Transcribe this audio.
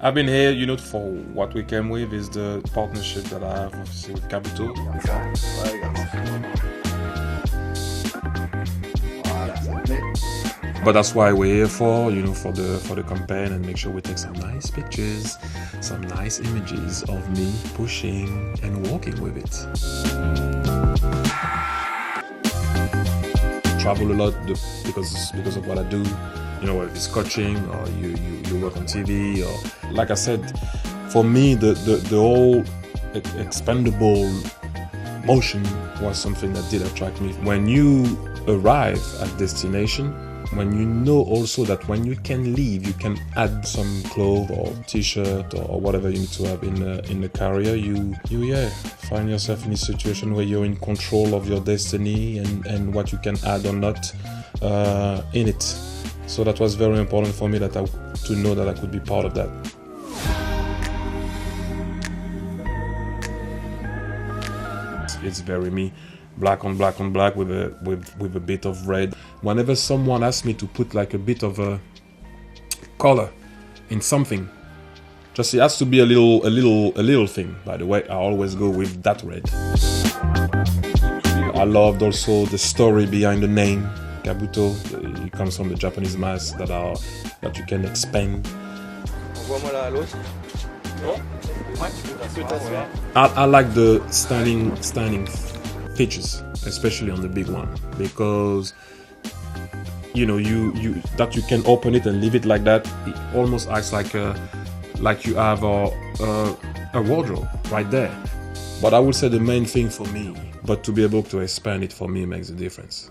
I've been here, you know, for what we came with is the partnership that I have obviously with KABUTO. But that's why we're here for, you know, for the campaign, and make sure we take some nice pictures, some nice images of me pushing and walking with it. Travel a lot because of what I do, you know, whether it's coaching or you work on TV, or like I said, for me the whole expandable motion was something that did attract me. When you arrive at destination, when you know also that when you can leave, you can add some clothes or t-shirt or whatever you need to have in the carrier, you find yourself in a situation where you're in control of your destiny and what you can add or not in it. So that was very important for me to know that I could be part of that. It's very me. Black on black on black with a bit of red. Whenever someone asks me to put like a bit of a color in something, just it has to be a little thing. By the way, I always go with that red. I loved also the story behind the name KABUTO. It comes from the Japanese masks that you can expand. I like the standing features, especially on the big one, because you know that you can open it and leave it like that. It almost acts like you have a wardrobe right there. But I would say the main thing for me, but to be able to expand it for me makes a difference.